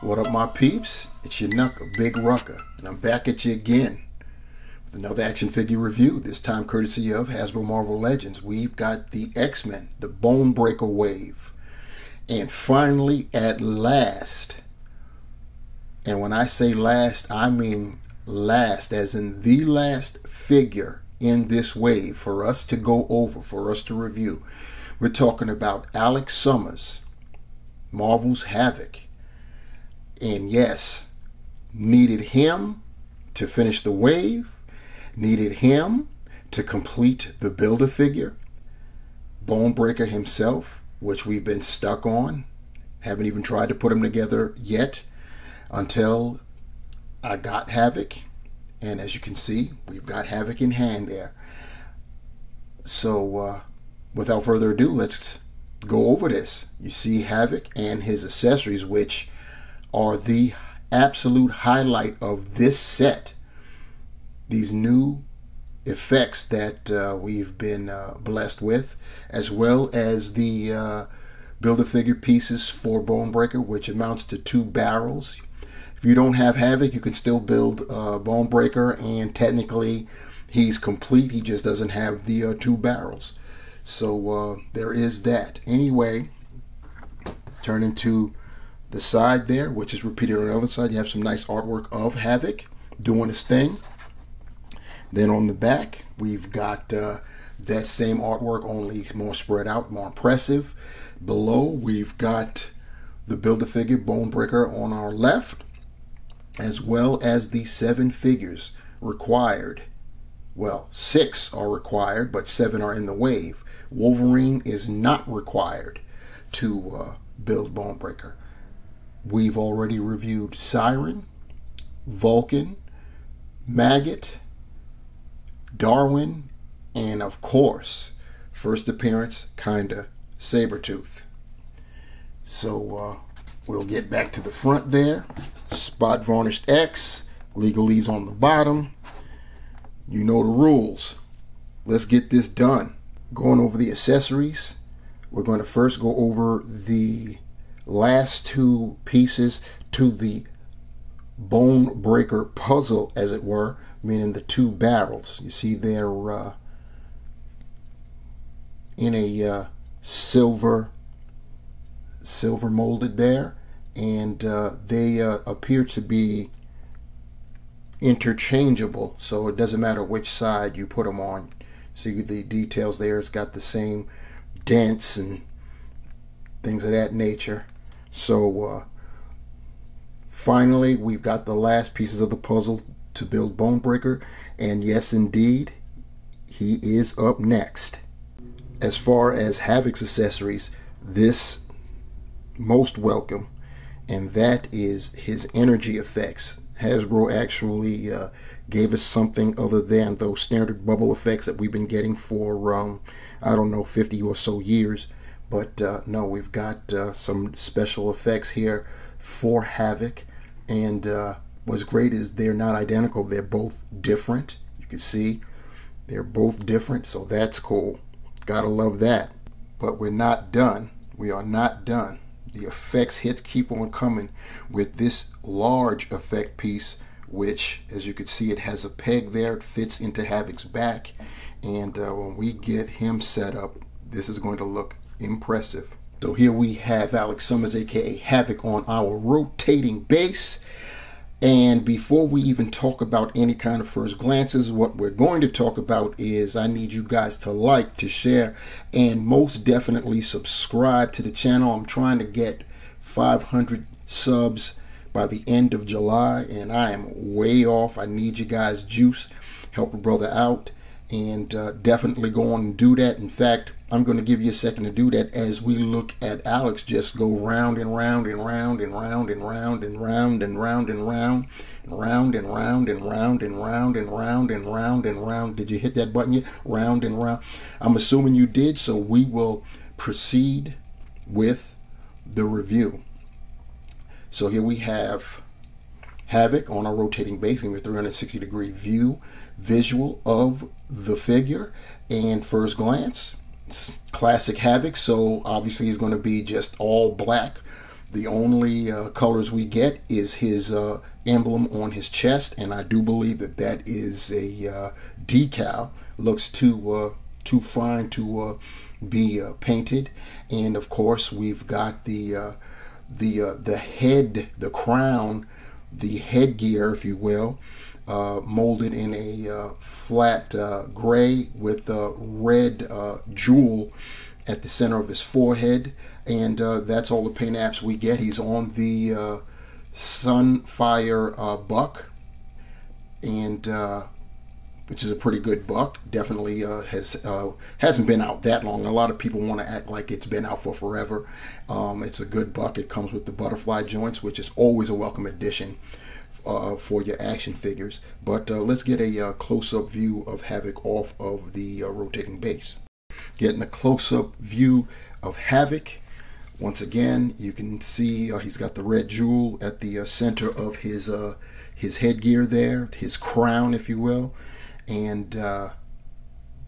What up, my peeps? It's your knucker, Big Rucker, and I'm back at you again with another action figure review, this time courtesy of Hasbro Marvel Legends. We've got the X-Men, the Bonebreaker wave. And finally, at last, and when I say last, I mean last, as in the last figure in this wave for us to go over, for us to review. We're talking about Alex Summers, Marvel's Havoc. And yes, needed him to finish the wave, needed him to complete the Build-A-Figure. Bonebreaker himself, which we've been stuck on. Haven't even tried to put him together yet until I got Havoc. And as you can see, we've got Havoc in hand there. So without further ado, let's go over this. You see Havoc and his accessories, which are the absolute highlight of this set. These new effects that we've been blessed with, as well as the Build-A-Figure pieces for Bonebreaker, which amounts to 2 barrels. If you don't have Havoc, you can still build Bonebreaker, and technically he's complete. He just doesn't have the 2 barrels. So there is that. Anyway, turning to the side there, which is repeated on the other side, you have some nice artwork of Havoc doing his thing. Then on the back, we've got that same artwork, only more spread out, more impressive. Below, we've got the Build-A-Figure Bonebreaker on our left, as well as the 7 figures required. Well, 6 are required, but 7 are in the wave. Wolverine is not required to build Bonebreaker. We've already reviewed Siren, Vulcan, Maggot, Darwin, and of course, first appearance, kinda, Sabretooth. So we'll get back to the front there. Spot varnished X, legalese on the bottom. You know the rules. Let's get this done. Going over the accessories, we're going to first go over the last 2 pieces to the Bonebreaker puzzle, as it were, meaning the 2 barrels. You see they're in a silver molded there, and they appear to be interchangeable, so it doesn't matter which side you put them on. See the details there, it's got the same dents and things of that nature. So finally, we've got the last pieces of the puzzle to build Bonebreaker, and yes indeed, he is up next. As far as Havoc's accessories, this most welcome, and that is his energy effects. Hasbro actually gave us something other than those standard bubble effects that we've been getting for I don't know, 50 or so years. But no, we've got some special effects here for Havoc, and what's great is they're not identical. They're both different. You can see they're both different, so that's cool. Gotta love that. But we're not done. We are not done. The effects hits keep on coming with this large effect piece, which, as you can see, it has a peg there. It fits into Havoc's back, and when we get him set up, this is going to look impressive. So here we have Alex Summers, aka Havoc, on our rotating base. And before we even talk about any kind of first glances, what we're going to talk about is I need you guys to like, to share, and most definitely subscribe to the channel. I'm trying to get 500 subs by the end of July, and I am way off. I need you guys' juice. Help a brother out, and definitely go on and do that. In fact, I'm going to give you a second to do that as we look at Alex just go round and round and round and round and round and round and round and round and round and round and round and round and round and round and round. Did you hit that button yet? Round and round. I'm assuming you did, so we will proceed with the review. So here we have Havoc on our rotating base, and a 360-degree view visual of the figure. And first glance, it's classic Havoc, so obviously he's going to be just all black The only colors we get is his emblem on his chest, and I do believe that that is a decal. Looks too fine to be painted. And of course, we've got the head, the crown, the headgear, if you will, molded in a flat gray with a red jewel at the center of his forehead. And that's all the paint apps we get. He's on the Sunfire buck, and which is a pretty good buck. Definitely hasn't been out that long. A lot of people want to act like it's been out for forever. It's a good buck. It comes with the butterfly joints, which is always a welcome addition for your action figures. But let's get a close-up view of Havoc off of the rotating base. Getting a close-up view of Havoc. Once again, you can see he's got the red jewel at the center of his headgear there, his crown, if you will, and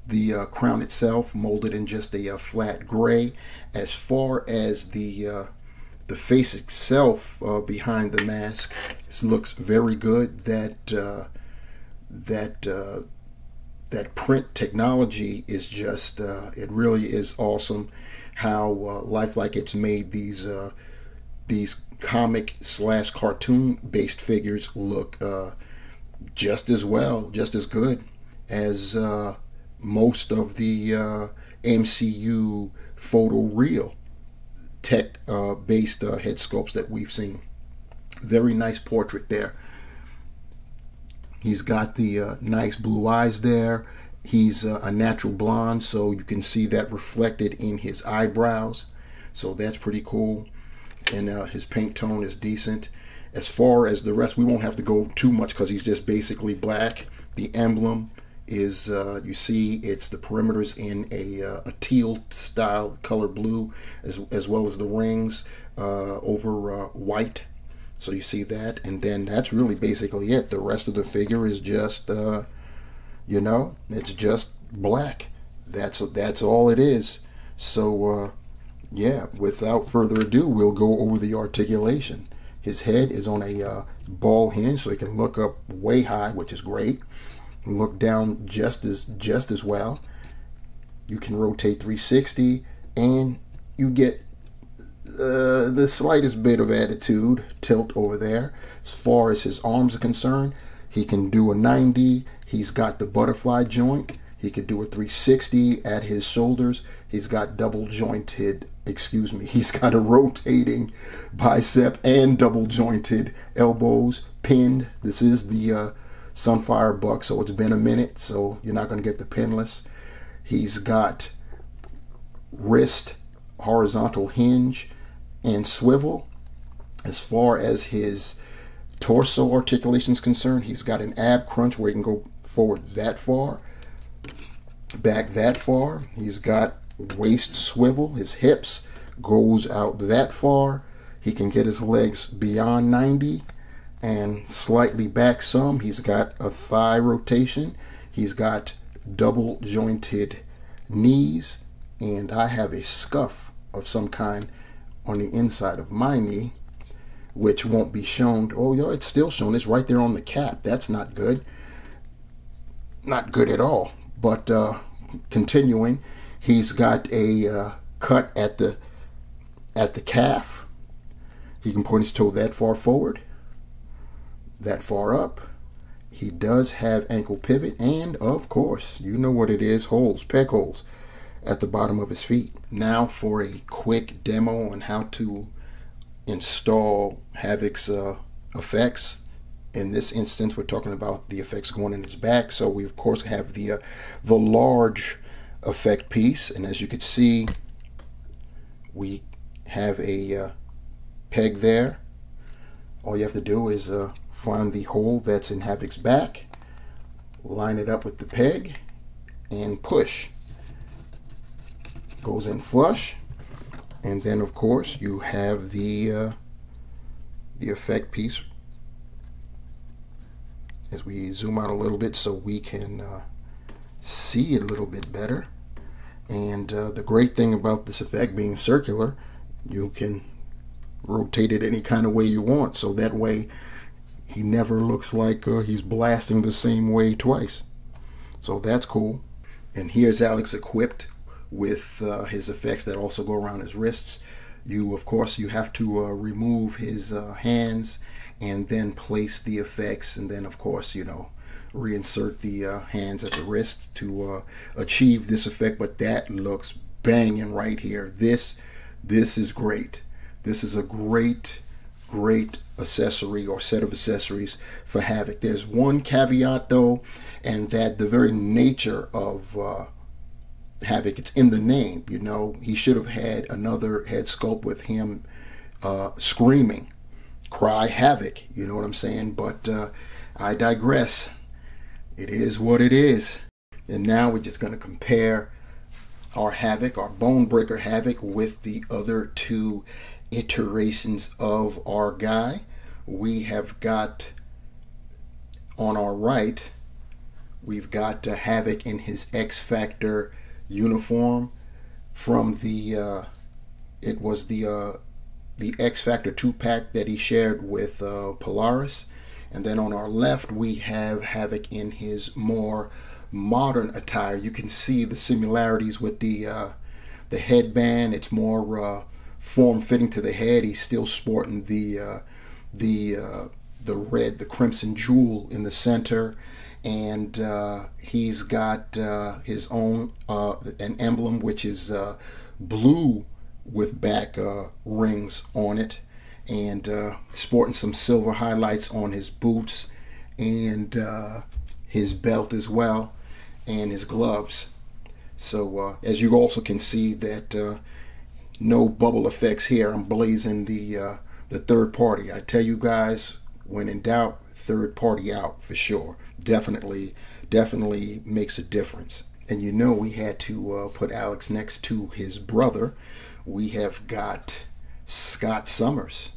the crown itself molded in just a flat gray. As far as the face itself behind the mask, this looks very good. That print technology is just it really is awesome. How lifelike it's made these comic / cartoon based figures look just as well, just as good as most of the MCU photoreal tech based head sculpts that we've seen. Very nice portrait there. He's got the nice blue eyes there. He's a natural blonde, so you can see that reflected in his eyebrows. So that's pretty cool. And his paint tone is decent. As far as the rest, we won't have to go too much because he's just basically black. The emblem is, you see, it's the perimeters in a teal style color blue, as well as the rings over white. So you see that, and then that's really basically it. The rest of the figure is just you know, it's just black. That's all it is. So yeah, without further ado, we'll go over the articulation. His head is on a ball hinge, so he can look up way high, which is great. Look down just as well. You can rotate 360, and you get the slightest bit of attitude tilt over there. As far as his arms are concerned, he can do a 90. He's got the butterfly joint. He could do a 360 at his shoulders. He's got he's got a rotating bicep and double jointed elbows pinned. This is the Sunfire buck, so it's been a minute, so you're not going to get the pinless. He's got wrist horizontal hinge and swivel. As far as his torso articulation is concerned, he's got an ab crunch where he can go forward that far, back that far. He's got waist swivel. His hips goes out that far. He can get his legs beyond 90 and slightly back some. He's got a thigh rotation. He's got double jointed knees, and I have a scuff of some kind on the inside of my knee, which won't be shown. Oh, yeah, it's still shown. It's right there on the cap. That's not good. Not good at all. But continuing, he's got a cut at the calf. He can point his toe that far forward, that far up. He does have ankle pivot, and of course, you know what it is, holes, peg holes at the bottom of his feet. Now for a quick demo on how to install Havoc's effects. In this instance, we're talking about the effects going in his back. So we of course have the large effect piece, and as you can see, we have a peg there. All you have to do is find the hole that's in Havoc's back, line it up with the peg, and push. Goes in flush, and then of course you have the effect piece. As we zoom out a little bit so we can see it a little bit better. And the great thing about this effect being circular, you can rotate it any kind of way you want, so that way he never looks like he's blasting the same way twice. So that's cool. And here's Alex equipped with his effects that also go around his wrists. Of course, you have to remove his hands and then place the effects, and then of course, reinsert the hands at the wrist to achieve this effect. But that looks banging right here. This is great. This is a great accessory or set of accessories for Havoc. There's one caveat though, and that the very nature of Havoc, it's in the name. He should have had another head sculpt with him screaming, cry Havoc, you know what I'm saying? But I digress. It is what it is. And now we're just going to compare our Havoc, our Bonebreaker Havoc, with the other two iterations of our guy. We have got, on our right, we've got Havoc in his X Factor uniform from the X Factor 2-pack that he shared with Polaris. And then on our left we have Havoc in his more modern attire. You can see the similarities with the headband. It's more form-fitting to the head. He's still sporting the red, the crimson jewel in the center, and he's got his own an emblem which is blue with back rings on it, and sporting some silver highlights on his boots and his belt as well, and his gloves. So as you also can see that no bubble effects here. I'm blazing the third party. I tell you guys, when in doubt, third party out for sure. Definitely makes a difference. And we had to put Alex next to his brother. We have got Scott Summers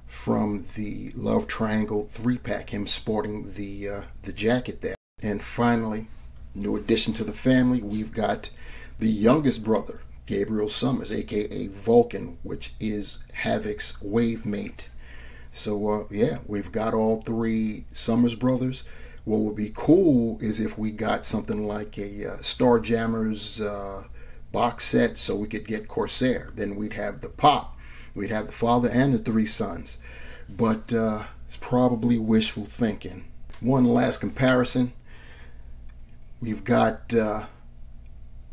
from the Love Triangle 3-pack, him sporting the jacket there. And finally, new addition to the family, we've got the youngest brother, Gabriel Summers, aka Vulcan, which is Havoc's wave mate. So yeah, we've got all three Summers brothers. What would be cool is if we got something like a Starjammers box set, so we could get Corsair. Then we'd have the Pop, we'd have the father and the three sons. But it's probably wishful thinking. One last comparison. We've got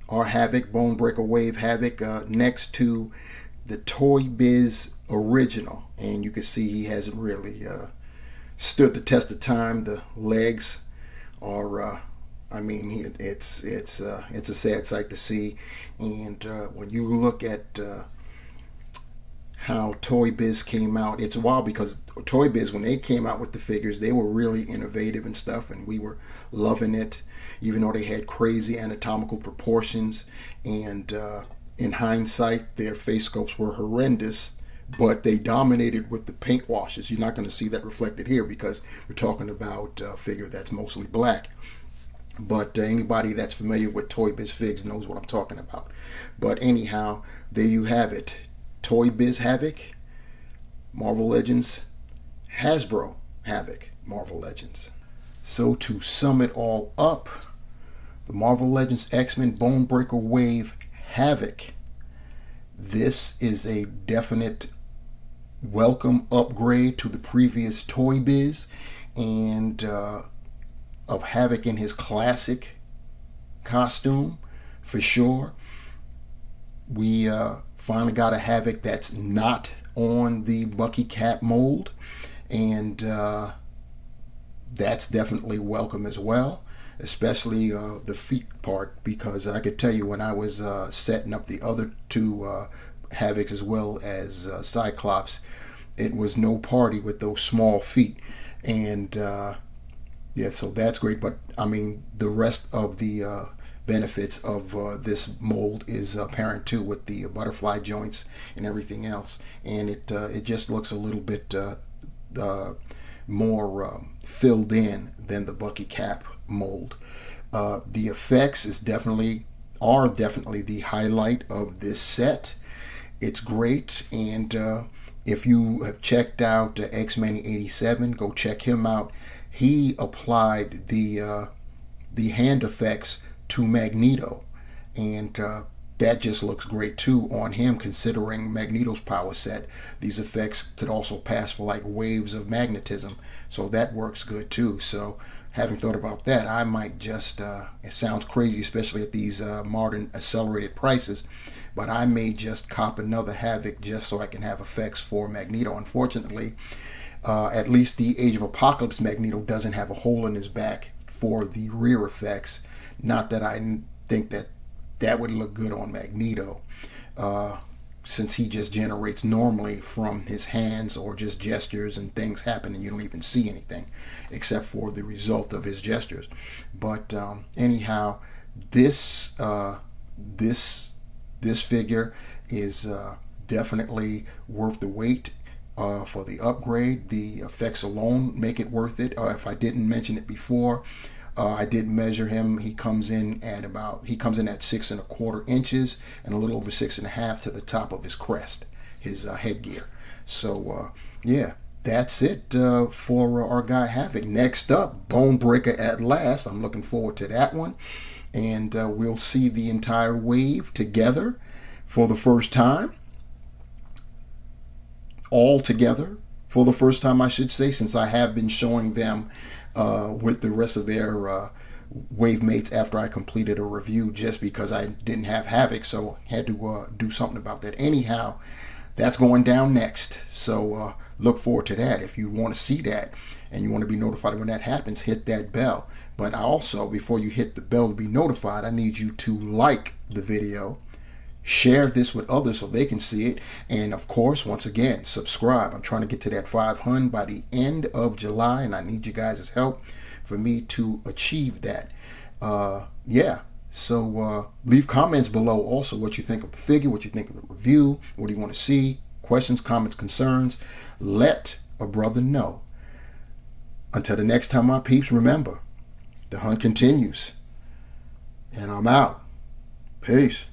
our Havoc, Bonebreaker Wave Havoc, next to the Toy Biz original, and you can see he hasn't really stood the test of time. The legs are, it's a sad sight to see. And when you look at how Toy Biz came out, it's wild, because Toy Biz, when they came out with the figures, they were really innovative and stuff, and we were loving it, even though they had crazy anatomical proportions, and in hindsight their face sculpts were horrendous, but they dominated with the paint washes. You're not going to see that reflected here because we're talking about a figure that's mostly black. But anybody that's familiar with Toy Biz figs knows what I'm talking about. But anyhow, there you have it. Toy Biz Havoc, Marvel Legends, Hasbro Havoc, Marvel Legends. So to sum it all up, the Marvel Legends X-Men Bonebreaker Wave Havoc. This is a definite welcome upgrade to the previous Toy Biz, and of Havoc in his classic costume for sure. We finally got a Havoc that's not on the Bucky Cap mold, and that's definitely welcome as well, especially the feet part, because I could tell you when I was setting up the other two Havocs as well as Cyclops, it was no party with those small feet. And yeah, so that's great. But I mean, the rest of the benefits of this mold is apparent too, with the butterfly joints and everything else, and it just looks a little bit more filled in than the Bucky Cap mold. The effects are definitely the highlight of this set. It's great, and If you have checked out X-Many87, go check him out. He applied the hand effects to Magneto, and that just looks great too on him, considering Magneto's power set. These effects could also pass for like waves of magnetism, so that works good too. So having thought about that, I might just, it sounds crazy, especially at these modern accelerated prices, but I may just cop another Havoc just so I can have effects for Magneto. Unfortunately, at least the Age of Apocalypse Magneto doesn't have a hole in his back for the rear effects. Not that I think that that would look good on Magneto, since he just generates normally from his hands or just gestures, and things happen and you don't even see anything except for the result of his gestures. But anyhow, this figure is definitely worth the wait for the upgrade. The effects alone make it worth it. If I didn't mention it before, I did measure him. He comes in at 6¼ inches and a little over 6½ to the top of his crest, his headgear. So yeah, that's it for our guy Havoc. Next up, Bonebreaker at last. I'm looking forward to that one, and we'll see the entire wave together for the first time. All together for the first time, I should say, since I have been showing them with the rest of their wave mates after I completed a review, just because I didn't have Havoc, so had to do something about that. Anyhow, that's going down next, so look forward to that. If you want to see that and you want to be notified when that happens, hit that bell. But also, before you hit the bell to be notified, I need you to like the video, share this with others so they can see it, and of course, once again, subscribe. I'm trying to get to that 500 by the end of July, and I need you guys' help for me to achieve that. Yeah, so leave comments below also what you think of the figure, what you think of the review, what do you want to see, questions, comments, concerns. Let a brother know. Until the next time, my peeps, remember, the hunt continues, and I'm out. Peace.